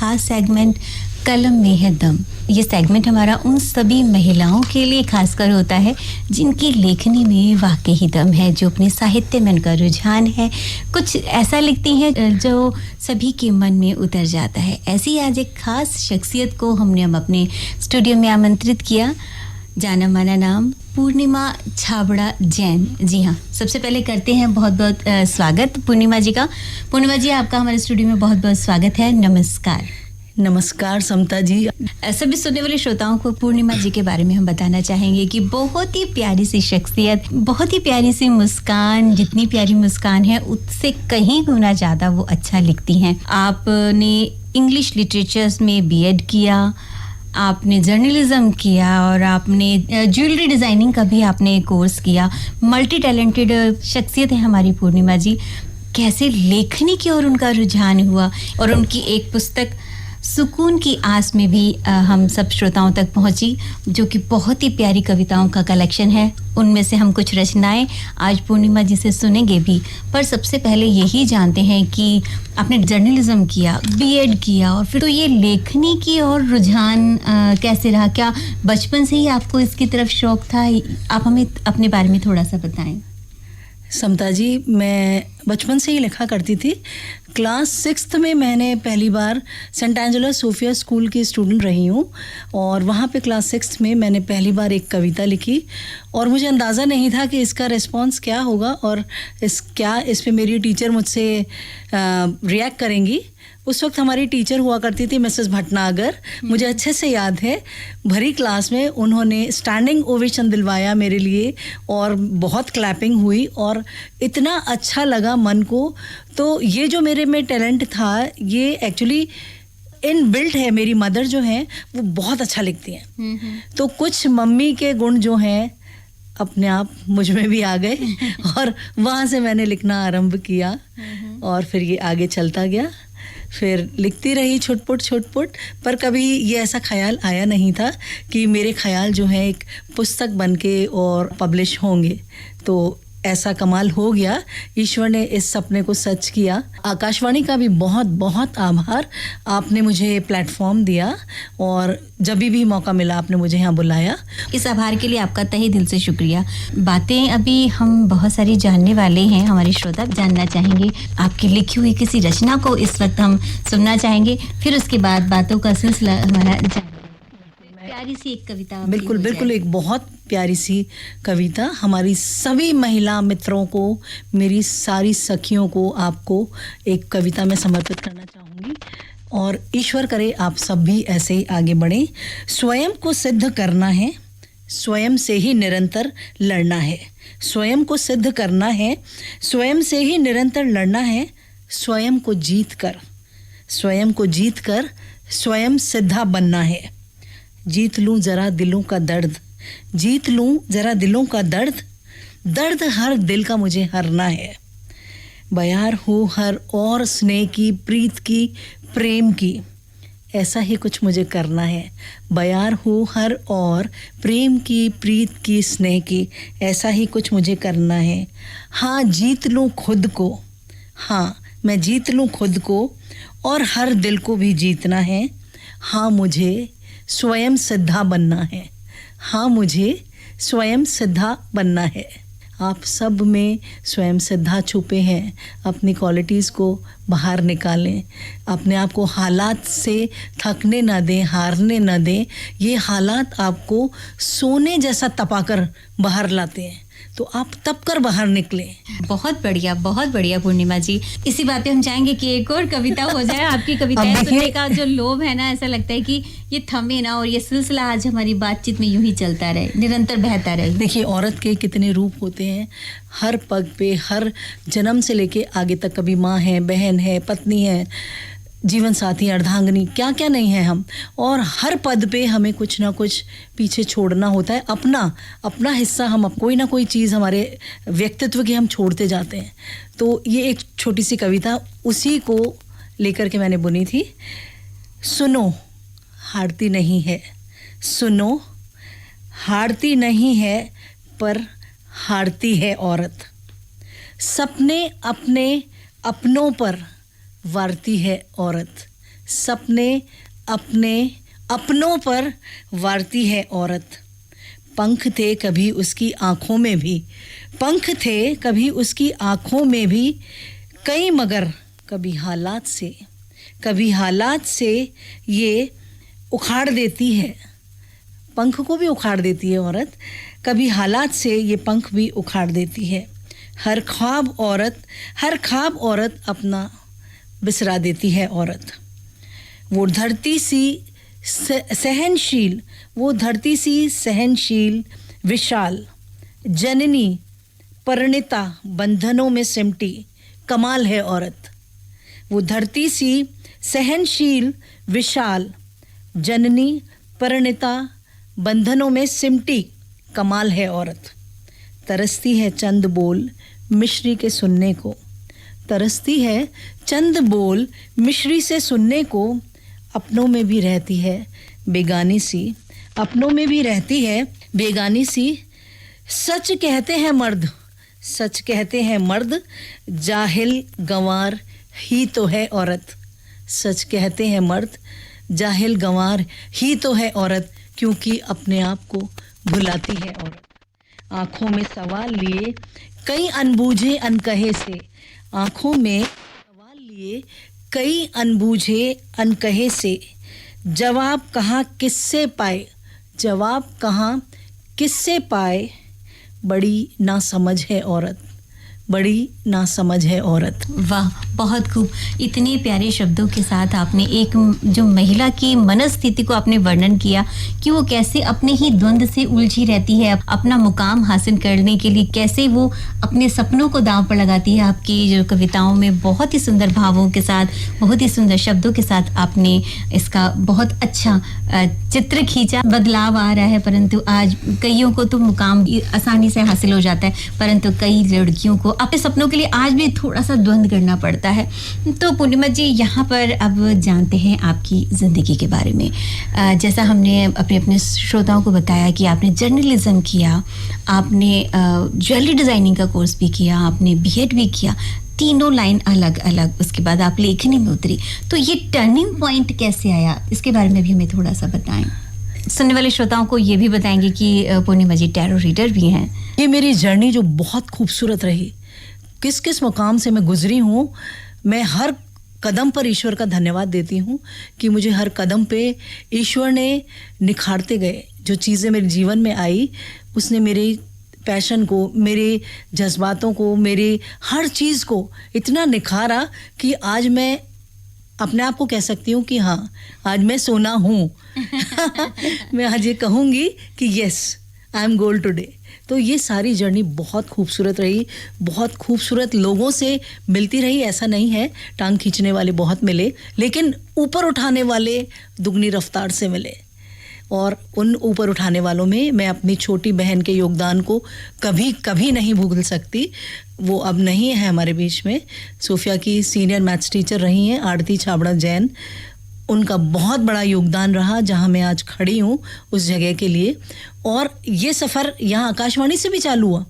खास सेगमेंट कलम में है दम। ये सेगमेंट हमारा उन सभी महिलाओं के लिए खासकर होता है जिनकी लेखनी में वाकई ही दम है, जो अपने साहित्य में उनका रुझान है, कुछ ऐसा लिखती हैं जो सभी के मन में उतर जाता है। ऐसी आज एक खास शख्सियत को हम अपने स्टूडियो में आमंत्रित किया। जाना माना नाम पूर्णिमा छाबड़ा जैन। जी हाँ, सबसे पहले करते हैं बहुत बहुत स्वागत पूर्णिमा जी का। पूर्णिमा जी, आपका हमारे स्टूडियो में बहुत बहुत स्वागत है। नमस्कार। नमस्कार समता जी। सभी सुनने वाले श्रोताओं को पूर्णिमा जी के बारे में हम बताना चाहेंगे कि बहुत ही प्यारी सी शख्सियत, बहुत ही प्यारी सी मुस्कान, जितनी प्यारी मुस्कान है उससे कहीं गुना ज़्यादा वो अच्छा लिखती हैं। आपने इंग्लिश लिटरेचर्स में बीएड किया, आपने जर्नलिज्म किया और आपने ज्वेलरी डिज़ाइनिंग का भी आपने कोर्स किया। मल्टी टैलेंटेड शख्सियत है हमारी पूर्णिमा जी। कैसे लेखनी की ओर उनका रुझान हुआ और उनकी एक पुस्तक सुकून की आस में भी हम सब श्रोताओं तक पहुंची, जो कि बहुत ही प्यारी कविताओं का कलेक्शन है। उनमें से हम कुछ रचनाएं आज पूर्णिमा जी से सुनेंगे भी, पर सबसे पहले यही जानते हैं कि आपने जर्नलिज्म किया, बीएड किया और फिर तो ये लेखनी की और रुझान कैसे रहा? क्या बचपन से ही आपको इसकी तरफ शौक था? आप हमें अपने बारे में थोड़ा सा बताएं। समता जी, मैं बचपन से ही लिखा करती थी। क्लास 6th में मैंने पहली बार सेंट एंजेला सोफिया स्कूल की स्टूडेंट रही हूँ और वहाँ पे क्लास 6th में मैंने पहली बार एक कविता लिखी और मुझे अंदाज़ा नहीं था कि इसका रिस्पांस क्या होगा और इस पे मेरी टीचर मुझसे रिएक्ट करेंगी। उस वक्त हमारी टीचर हुआ करती थी मिसेस भटनागर। मुझे अच्छे से याद है, भरी क्लास में उन्होंने स्टैंडिंग ओवेशन दिलवाया मेरे लिए और बहुत क्लैपिंग हुई और इतना अच्छा लगा मन को। तो ये जो मेरे में टैलेंट था, ये एक्चुअली इन बिल्ट है। मेरी मदर जो हैं वो बहुत अच्छा लिखती हैं, तो कुछ मम्मी के गुण जो हैं अपने आप मुझ में भी आ गए और वहाँ से मैंने लिखना आरंभ किया और फिर ये आगे चलता गया। फिर लिखती रही छुटपुट, पर कभी ये ऐसा ख्याल आया नहीं था कि मेरे ख्याल जो है एक पुस्तक बनके और पब्लिश होंगे। तो ऐसा कमाल हो गया, ईश्वर ने इस सपने को सच किया। आकाशवाणी का भी बहुत बहुत आभार, आपने मुझे प्लेटफॉर्म दिया और जब भी मौका मिला आपने मुझे यहाँ बुलाया। इस आभार के लिए आपका तहे दिल से शुक्रिया। बातें अभी हम बहुत सारी जानने वाले हैं, हमारे श्रोता जानना चाहेंगे। आपकी लिखी हुई किसी रचना को इस वक्त हम सुनना चाहेंगे, फिर उसके बाद बातों का सिलसिला हमारा प्यारी सी एक कविता। बिल्कुल एक बहुत प्यारी सी कविता हमारी सभी महिला मित्रों को, मेरी सारी सखियों को, आपको एक कविता में समर्पित करना चाहूँगी और ईश्वर करे आप सब भी ऐसे ही आगे बढ़ें। स्वयं को सिद्ध करना है, स्वयं से ही निरंतर लड़ना है। स्वयं को सिद्ध करना है, स्वयं से ही निरंतर लड़ना है। स्वयं को जीत कर स्वयं सिद्धा बनना है। जीत लूं जरा दिलों का दर्द, दर्द हर दिल का मुझे हरना है। बयार हो हर और स्नेह की, प्रीत की, प्रेम की, ऐसा ही कुछ मुझे करना है। बयार हो हर और प्रेम की, प्रीत की, स्नेह की, ऐसा ही कुछ मुझे करना है। हाँ, जीत लूं खुद को, हाँ मैं जीत लूं खुद को और हर दिल को भी जीतना है। हाँ, मुझे स्वयं सिद्धा बनना है। हाँ, मुझे स्वयं सिद्धा बनना है। आप सब में स्वयं सिद्धा छुपे हैं। अपनी क्वालिटीज़ को बाहर निकालें, अपने आप को हालात से थकने ना दें, हारने ना दें। ये हालात आपको सोने जैसा तपाकर बाहर लाते हैं, तो आप तप कर बाहर निकले। बहुत बढ़िया पूर्णिमा जी। इसी बात पे हम चाहेंगे कि एक और कविता हो जाए। आपकी कविताएं सुनने का जो लोभ है ना, ऐसा लगता है कि ये थमे ना और ये सिलसिला आज हमारी बातचीत में यूं ही चलता रहे, निरंतर बहता रहे। देखिए, औरत के कितने रूप होते हैं, हर पग पे, हर जन्म से लेके आगे तक। कभी माँ है, बहन है, पत्नी है, जीवन साथी, अर्धांगिनी, क्या क्या नहीं है हम। और हर पद पे हमें कुछ ना कुछ पीछे छोड़ना होता है। अपना हिस्सा हम कोई ना कोई चीज़ हमारे व्यक्तित्व की हम छोड़ते जाते हैं। तो ये एक छोटी सी कविता उसी को लेकर के मैंने बुनी थी। सुनो हारती नहीं है, सुनो हारती नहीं है, पर हारती है औरत। सपने अपने अपनों पर वारती है औरत। सपने अपने अपनों पर वारती है औरत। पंख थे कभी उसकी आँखों में भी, पंख थे कभी उसकी आँखों में भी, कई मगर कभी हालात से ये उखाड़ देती है। पंख को भी उखाड़ देती है औरत, कभी हालात से ये पंख भी उखाड़ देती है। हर ख्वाब औरत अपना बिसरा देती है औरत। वो धरती सी सहनशील विशाल जननी परिणीता बंधनों में सिमटी, कमाल है औरत। वो धरती सी सहनशील विशाल जननी परिणीता बंधनों में सिमटी, कमाल है औरत। तरसती है चंद बोल मिश्री के सुनने को, तरसती है चंद बोल मिश्री से सुनने को, अपनों में भी रहती है बेगानी सी, सच कहते हैं मर्द जाहिल गंवार ही तो है औरत। सच कहते हैं मर्द जाहिल गंवार ही तो है औरत, क्योंकि अपने आप को भुलाती है औरत। आँखों में सवाल लिए कई अनबूझे अनकहे से, आँखों में सवाल लिए कई अनबूझे अनकहे से, जवाब कहाँ किससे पाए, बड़ी नासमझ है औरत। वाह, बहुत खूब। इतने प्यारे शब्दों के साथ आपने एक जो महिला की मनस्थिति को आपने वर्णन किया कि वो कैसे अपने ही द्वंद से उलझी रहती है, अपना मुकाम हासिल करने के लिए कैसे वो अपने सपनों को दांव पर लगाती है। आपकी जो कविताओं में बहुत ही सुंदर भावों के साथ, बहुत ही सुंदर शब्दों के साथ आपने इसका बहुत अच्छा चित्र खींचा। बदलाव आ रहा है, परंतु आज कईयों को तो मुकाम आसानी से हासिल हो जाता है, परंतु कई लड़कियों को अपने सपनों के लिए आज भी थोड़ा सा द्वंद करना पड़ता है। तो पूर्णिमा जी, यहाँ पर अब जानते हैं आपकी ज़िंदगी के बारे में। जैसा हमने अपने श्रोताओं को बताया कि आपने जर्नलिज्म किया, आपने ज्वेलरी डिज़ाइनिंग का कोर्स भी किया, आपने बीएड भी किया, तीनों लाइन अलग अलग, उसके बाद आप लेखनी में उतरी। तो ये टर्निंग पॉइंट कैसे आया, इसके बारे में भी हमें थोड़ा सा बताएं। सुनने वाले श्रोताओं को ये भी बताएंगे कि पूर्णिमा जी टैरो रीडर भी हैं। ये मेरी जर्नी जो बहुत खूबसूरत रही, किस किस मुकाम से मैं गुजरी हूँ, मैं हर कदम पर ईश्वर का धन्यवाद देती हूँ कि मुझे हर कदम पे ईश्वर ने निखारते गए। जो चीज़ें मेरे जीवन में आई, उसने मेरे पैशन को, मेरे जज्बातों को, मेरे हर चीज़ को इतना निखारा कि आज मैं अपने आप को कह सकती हूँ कि हाँ, आज मैं सोना हूँ। मैं आज ये कहूँगी कि yes, I am gold today. तो ये सारी जर्नी बहुत खूबसूरत रही, बहुत खूबसूरत लोगों से मिलती रही। ऐसा नहीं है, टांग खींचने वाले बहुत मिले, लेकिन ऊपर उठाने वाले दुगनी रफ्तार से मिले। और उन ऊपर उठाने वालों में मैं अपनी छोटी बहन के योगदान को कभी नहीं भूल सकती। वो अब नहीं है हमारे बीच में। सोफिया की सीनियर मैथ्स टीचर रही हैं आरती छाबड़ा जैन। उनका बहुत बड़ा योगदान रहा जहां मैं आज खड़ी हूं, उस जगह के लिए। और ये सफ़र यहाँ आकाशवाणी से भी चालू हुआ।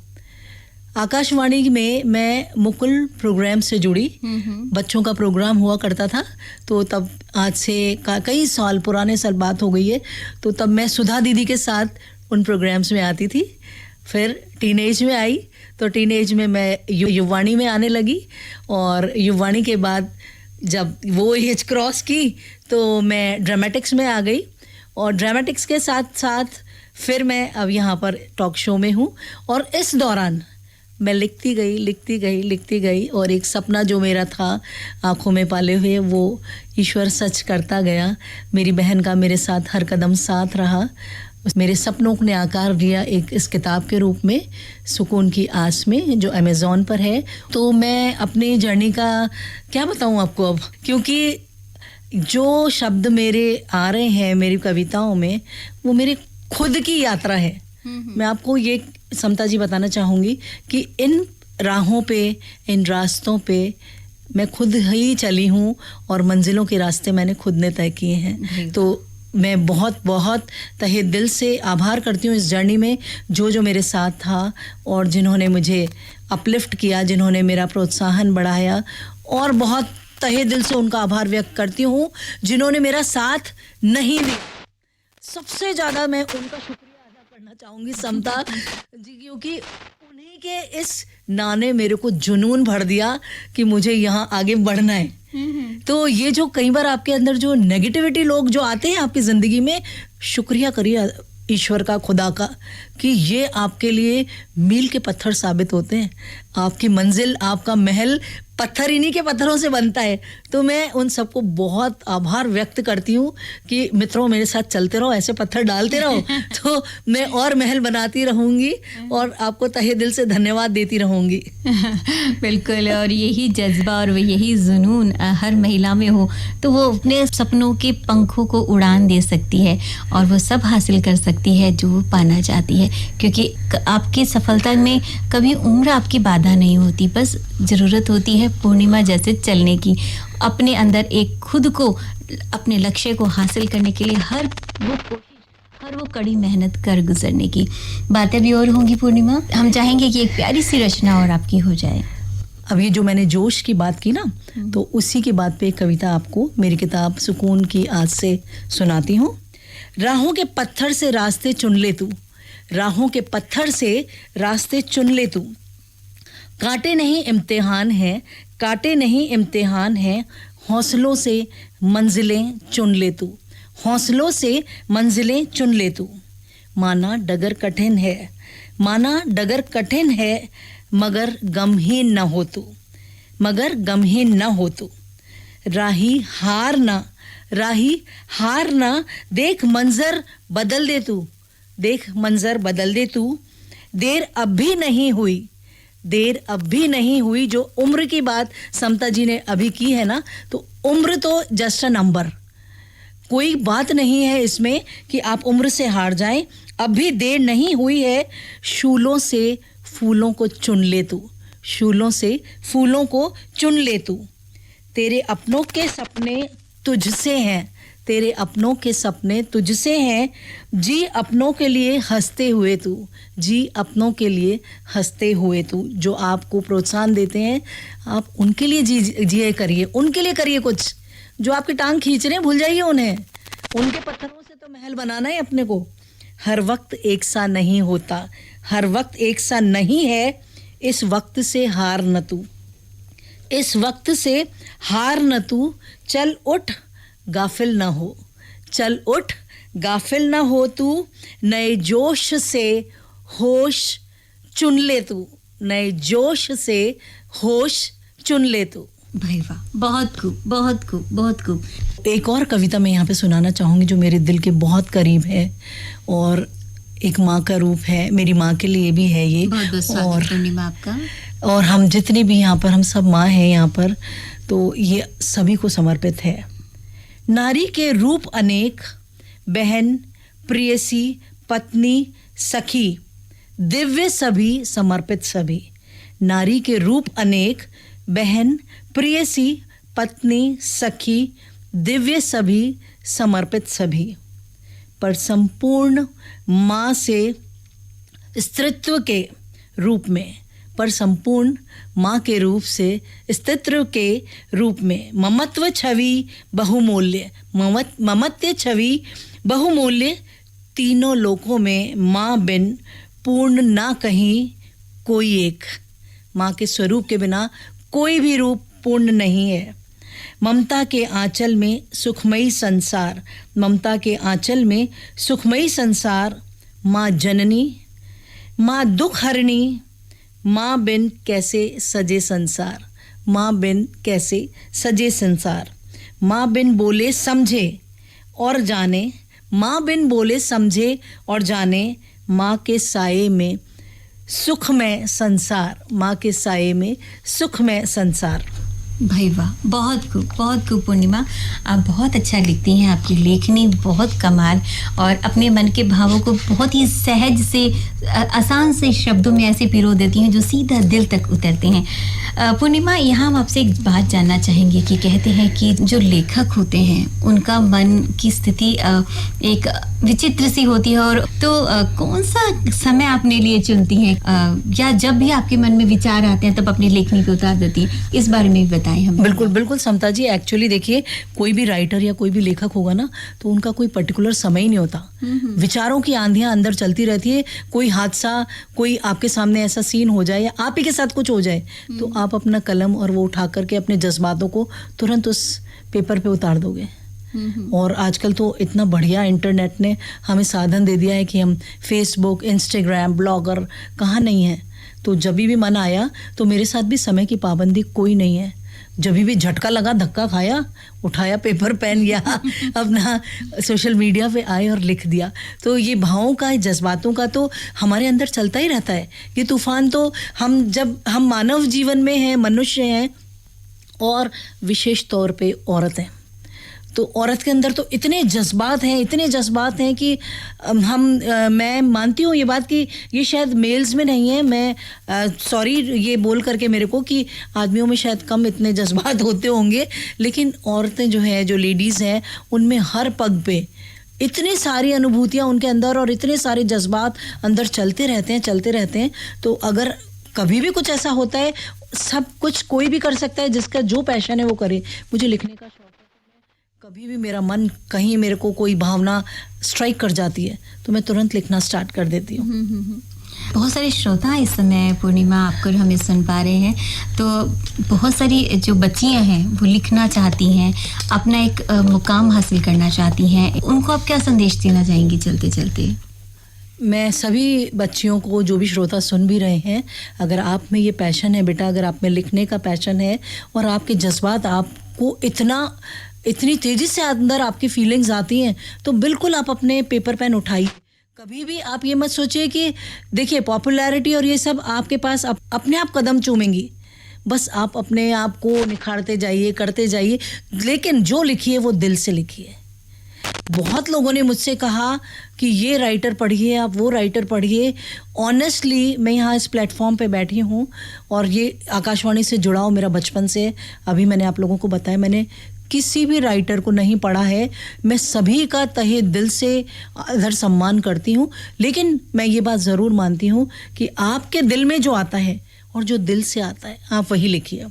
आकाशवाणी में मैं मुकुल प्रोग्राम से जुड़ी। बच्चों का प्रोग्राम हुआ करता था, तो तब आज से कई साल, पुराने साल बात हो गई है, तो तब मैं सुधा दीदी के साथ उन प्रोग्राम्स में आती थी। फिर टीनेज में आई, तो टीनेज में मैं युवाणी में आने लगी, और युवाणी के बाद जब वो एज क्रॉस की तो मैं ड्रामेटिक्स में आ गई, और ड्रामेटिक्स के साथ साथ फिर मैं अब यहाँ पर टॉक शो में हूँ। और इस दौरान मैं लिखती गई, और एक सपना जो मेरा था आँखों में पाले हुए, वो ईश्वर सच करता गया। मेरी बहन का मेरे साथ हर कदम साथ रहा। मेरे सपनों ने आकार दिया एक इस किताब के रूप में, सुकून की आस में, जो अमेज़ॉन पर है। तो मैं अपनी जर्नी का क्या बताऊँ आपको अब, क्योंकि जो शब्द मेरे आ रहे हैं मेरी कविताओं में, वो मेरी खुद की यात्रा है। मैं आपको ये समता जी बताना चाहूँगी कि इन राहों पे, इन रास्तों पे मैं खुद ही चली हूँ, और मंजिलों के रास्ते मैंने खुद ने तय किए हैं। तो मैं बहुत बहुत तहे दिल से आभार करती हूँ इस जर्नी में जो मेरे साथ था, और जिन्होंने मुझे अपलिफ्ट किया, जिन्होंने मेरा प्रोत्साहन बढ़ाया, और बहुत तहे दिल से उनका आभार व्यक्त करती हूँ जिन्होंने मेरा साथ नहीं दिया। सबसे ज़्यादा मैं उनका शुक्रिया अदा करना चाहूँगी समता जी, क्योंकि उन्हीं के इस ना ने मेरे को जुनून भर दिया कि मुझे यहाँ आगे बढ़ना है। तो ये जो कई बार आपके अंदर जो नेगेटिविटी लोग जो आते हैं आपकी ज़िंदगी में, शुक्रिया करिए ईश्वर का, खुदा का, कि ये आपके लिए मील के पत्थर साबित होते हैं। आपकी मंजिल, आपका महल पत्थर इन्हीं के पत्थरों से बनता है। तो मैं उन सबको बहुत आभार व्यक्त करती हूँ कि मित्रों मेरे साथ चलते रहो, ऐसे पत्थर डालते रहो तो मैं और महल बनाती रहूँगी और आपको तहे दिल से धन्यवाद देती रहूँगी। बिल्कुल, और यही जज्बा और यही जुनून हर महिला में हो तो वो अपने सपनों के पंखों को उड़ान दे सकती है और वो सब हासिल कर सकती है जो वो पाना चाहती है, क्योंकि आपकी सफलता में कभी उम्र आपकी बाधा नहीं होती। बस ज़रूरत होती है पूर्णिमा जैसे चलने की, अपने अंदर एक खुद को, अपने लक्ष्य को हासिल करने के लिए हर वो कड़ी मेहनत कर गुजरने की। बातें भी और होंगी पूर्णिमा, हम चाहेंगे कि एक प्यारी सी रचना और आपकी हो जाए। अब ये जो मैंने जोश की बात की ना, तो उसी की बात पे एक कविता आपको मेरी किताब सुकून की आज से सुनाती हूँ। राहों के पत्थर से रास्ते चुन ले तू, राहों के पत्थर से रास्ते चुन ले तू, कांटे नहीं इम्तिहान है, कांटे नहीं इम्तिहान है, हौसलों से मंजिलें चुन ले तू, हौसलों से मंजिलें चुन ले तू। माना डगर कठिन है, माना डगर कठिन है, मगर गमहीन न हो तू, मगर गमहीन न हो तू। राही हार ना, राही हार ना, देख मंजर बदल दे तू, देख मंजर बदल दे तू। देर अब भी नहीं हुई, देर अब भी नहीं हुई। जो उम्र की बात समता जी ने अभी की है ना, तो उम्र तो जस्ट अ नंबर, कोई बात नहीं है इसमें कि आप उम्र से हार जाएं। अभी देर नहीं हुई है, शूलों से फूलों को चुन ले तू, शूलों से फूलों को चुन ले तू। तेरे अपनों के सपने तुझसे हैं, तेरे अपनों के सपने तुझसे हैं, जी अपनों के लिए हंसते हुए तू, जी अपनों के लिए हंसते हुए तू। जो आपको प्रोत्साहन देते हैं आप उनके लिए जिए करिए, उनके लिए करिए कुछ। जो आपकी टांग खींच रहे हैं भूल जाइए उन्हें, उनके पत्थरों से तो महल बनाना है अपने को। हर वक्त एक सा नहीं होता, हर वक्त एक सा नहीं है, इस वक्त से हार न तू, इस वक्त से हार न तू। चल उठ गाफिल न हो, चल उठ गाफिल न हो तू। नए जोश से होश चुन ले तू, नए जोश से होश चुन ले तू। भाई वाह, बहुत खूब, बहुत खूब, बहुत खूब। एक और कविता मैं यहाँ पे सुनाना चाहूँगी जो मेरे दिल के बहुत करीब है और एक माँ का रूप है, मेरी माँ के लिए भी है ये। बहुत बहुत स्वागत पूर्णिमा आपका। और हम जितने भी यहाँ पर, हम सब माँ हैं यहाँ पर, तो ये सभी को समर्पित है। नारी के रूप अनेक, बहन, प्रेयसी, पत्नी, सखी, दिव्य सभी, समर्पित सभी। नारी के रूप अनेक, बहन, प्रेयसी, पत्नी, सखी, दिव्य सभी, समर्पित सभी। पर संपूर्ण माँ से स्त्रीत्व के रूप में, पर संपूर्ण माँ के रूप से स्त्रीत्व के रूप में ममत्व छवि बहुमूल्य, ममत्व छवि बहुमूल्य। तीनों लोकों में माँ बिन पूर्ण ना कहीं कोई एक, माँ के स्वरूप के बिना कोई भी रूप पूर्ण नहीं है। ममता के आंचल में सुखमयी संसार, ममता के आंचल में सुखमयी संसार। माँ जननी, माँ दुख हरणी, माँ बिन कैसे सजे संसार, माँ बिन कैसे सजे संसार। माँ बिन बोले समझे और जाने, माँ बिन बोले समझे और जाने। माँ के साये में सुखमय संसार, माँ के साये में सुखमय संसार। भाई वाह, बहुत खूब पूर्णिमा, आप बहुत अच्छा लिखती हैं, आपकी लेखनी बहुत कमाल और अपने मन के भावों को बहुत ही सहज से, आसान से शब्दों में ऐसे पिरो देती हैं जो सीधा दिल तक उतरते हैं। पूर्णिमा, यहाँ हम आपसे एक बात जानना चाहेंगे कि कहते हैं कि जो लेखक होते हैं उनका मन की स्थिति एक विचित्र सी होती है, और तो कौन सा समय अपने लिए चुनती हैं, या जब भी आपके मन में विचार आते हैं तब अपनी लेखनी पे उतार देती हैं? इस बारे में भी बताइए। बताएं हमें। बिल्कुल बिल्कुल समता जी, एक्चुअली देखिए कोई भी राइटर या कोई भी लेखक होगा ना, तो उनका कोई पर्टिकुलर समय ही नहीं होता। विचारों की आंधियां अंदर चलती रहती है। कोई हादसा, कोई आपके सामने ऐसा सीन हो जाए या आप ही के साथ कुछ हो जाए, तो आप अपना कलम और वो उठा करके अपने जज्बातों को तुरंत उस पेपर पे उतार दोगे। और आजकल तो इतना बढ़िया इंटरनेट ने हमें साधन दे दिया है कि हम फेसबुक, इंस्टाग्राम, ब्लॉगर कहाँ नहीं है। तो जब भी मन आया, तो मेरे साथ भी समय की पाबंदी कोई नहीं है। जब भी झटका लगा, धक्का खाया, उठाया पेपर पेन या अपना सोशल मीडिया पे आए और लिख दिया। तो ये भावों का, जज्बातों का तो हमारे अंदर चलता ही रहता है। ये तूफान तो जब हम मानव जीवन में हैं, मनुष्य हैं, और विशेष तौर पे औरत हैं, तो औरत के अंदर तो इतने जज्बात हैं कि मैं मानती हूँ ये बात कि ये शायद मेल्स में नहीं है। मैं सॉरी ये बोल करके मेरे को कि आदमियों में शायद कम इतने जज्बात होते होंगे, लेकिन औरतें जो हैं, जो लेडीज़ हैं, उनमें हर पग पे इतनी सारी अनुभूतियाँ उनके अंदर और इतने सारे जज्बात अंदर चलते रहते हैं। तो अगर कभी भी कुछ ऐसा होता है, सब कुछ कोई भी कर सकता है, जिसका जो पैशन है वो करे। मुझे लिखने का शौक है, कभी भी मेरा मन कहीं मेरे को कोई भावना स्ट्राइक कर जाती है तो मैं तुरंत लिखना स्टार्ट कर देती हूँ। बहुत सारे श्रोता इस समय पूर्णिमा आपको हमें सुन पा रहे हैं, तो बहुत सारी जो बच्चियां हैं वो लिखना चाहती हैं, अपना एक मुकाम हासिल करना चाहती हैं, उनको आप क्या संदेश देना चाहेंगी चलते चलते? मैं सभी बच्चियों को, जो भी श्रोता सुन भी रहे हैं, अगर आप में ये पैशन है बेटा, अगर आप में लिखने का पैशन है और आपके जज्बात आपको इतनी तेज़ी से अंदर आपकी फीलिंग्स आती हैं, तो बिल्कुल आप अपने पेपर पेन उठाइए। कभी भी आप ये मत सोचिए कि देखिए पॉपुलैरिटी और ये सब आपके पास अपने आप कदम चूमेंगी। बस आप अपने आप को निखारते जाइए, करते जाइए, लेकिन जो लिखिए वो दिल से लिखिए। बहुत लोगों ने मुझसे कहा कि ये राइटर पढ़िए, आप वो राइटर पढ़िए। ऑनेस्टली मैं यहाँ इस प्लेटफॉर्म पे बैठी हूँ और ये आकाशवाणी से जुड़ा हूँ मेरा बचपन से। अभी मैंने आप लोगों को बताया, मैंने किसी भी राइटर को नहीं पढ़ा है। मैं सभी का तहे दिल से इधर सम्मान करती हूँ, लेकिन मैं ये बात ज़रूर मानती हूँ कि आपके दिल में जो आता है और जो दिल से आता है, आप वही लिखिए।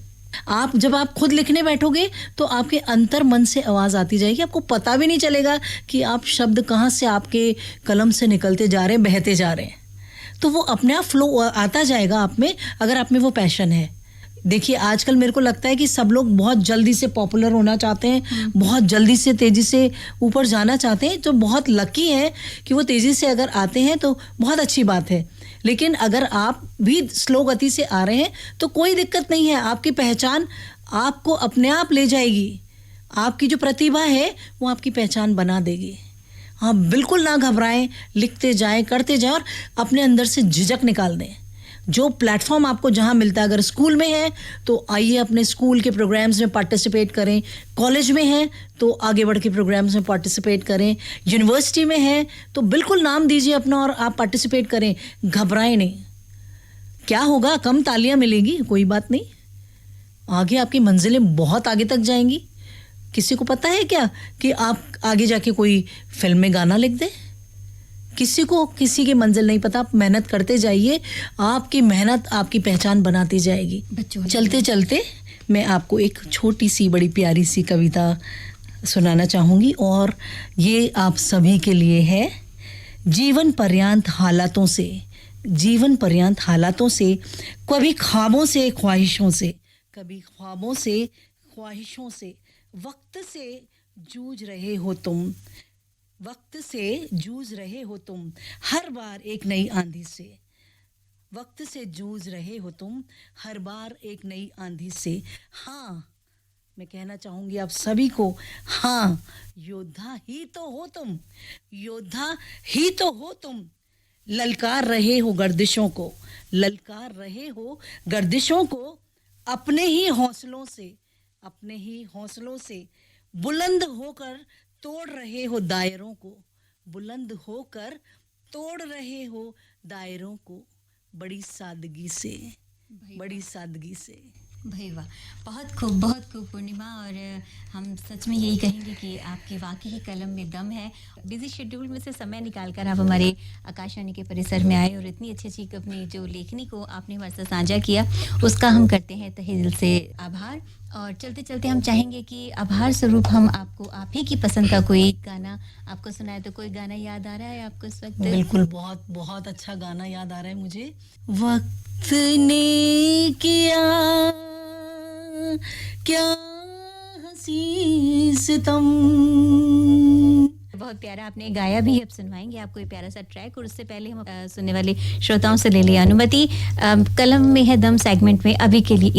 जब आप खुद लिखने बैठोगे तो आपके अंतर मन से आवाज़ आती जाएगी, आपको पता भी नहीं चलेगा कि आप शब्द कहाँ से आपके कलम से निकलते जा रहे हैं, बहते जा रहे हैं। तो वो अपने आप फ्लो आता जाएगा आप में, अगर आप में वो पैशन है। देखिए आजकल मेरे को लगता है कि सब लोग बहुत जल्दी से पॉपुलर होना चाहते हैं, बहुत जल्दी से तेज़ी से ऊपर जाना चाहते हैं। जो बहुत लकी है कि वो तेज़ी से अगर आते हैं तो बहुत अच्छी बात है, लेकिन अगर आप भी स्लो गति से आ रहे हैं तो कोई दिक्कत नहीं है। आपकी पहचान आपको अपने आप ले जाएगी। आपकी जो प्रतिभा है वो आपकी पहचान बना देगी। हाँ, बिल्कुल ना घबराएं, लिखते जाएं, करते जाएं और अपने अंदर से झिझक निकाल दें। जो प्लेटफॉर्म आपको जहाँ मिलता है, अगर स्कूल में है तो आइए अपने स्कूल के प्रोग्राम्स में पार्टिसिपेट करें, कॉलेज में है तो आगे बढ़ के प्रोग्राम्स में पार्टिसिपेट करें, यूनिवर्सिटी में है तो बिल्कुल नाम दीजिए अपना और आप पार्टिसिपेट करें। घबराएं नहीं। क्या होगा, कम तालियां मिलेंगी, कोई बात नहीं, आगे आपकी मंजिलें बहुत आगे तक जाएंगी। किसी को पता है क्या कि आप आगे जाके कोई फिल्म में गाना लिख दें? किसी को किसी की मंजिल नहीं पता। आप मेहनत करते जाइए, आपकी मेहनत आपकी पहचान बनाती जाएगी। चलते चलते मैं आपको एक छोटी सी बड़ी प्यारी सी कविता सुनाना चाहूँगी और ये आप सभी के लिए है। जीवन पर्यंत हालातों से, कभी ख्वाबों से ख्वाहिशों से, वक्त से जूझ रहे हो तुम, हर बार एक नई आंधी से। वक्त से जूझ रहे हो तुम, हर बार एक नई आंधी से। हाँ, मैं कहना चाहूँगी आप सभी को, हाँ, योद्धा ही तो हो तुम। ललकार रहे हो गर्दिशों को, अपने ही हौसलों से बुलंद होकर तोड़ रहे हो दायरों को, बड़ी सादगी से। भाई वाह, बहुत खूब पूर्णिमा। और हम सच में यही कहेंगे कि आपकी वाकई कलम में दम है। बिजी शेड्यूल में से समय निकाल कर आप हमारे आकाशवाणी के परिसर में आए और इतनी अच्छी अच्छी अपनी जो लेखनी को आपने हमारे साथ साझा किया, उसका हम करते हैं तहे दिल से आभार। और चलते चलते हम चाहेंगे कि आभार स्वरूप हम आपको आप ही की पसंद का कोई गाना आपको सुनाए। तो कोई गाना याद आ रहा है आपको इस वक्त? बिल्कुल, बहुत बहुत अच्छा गाना याद आ रहा है मुझे। वक्त ने किया क्या हंसी सितम। बहुत प्यारा आपने गाया भी, अब सुनवाएंगे आपको ये प्यारा सा ट्रैक। और उससे पहले हम सुनने वाले श्रोताओं से ले लिया अनुमति। कलम में है दम सेगमेंट में अभी के लिए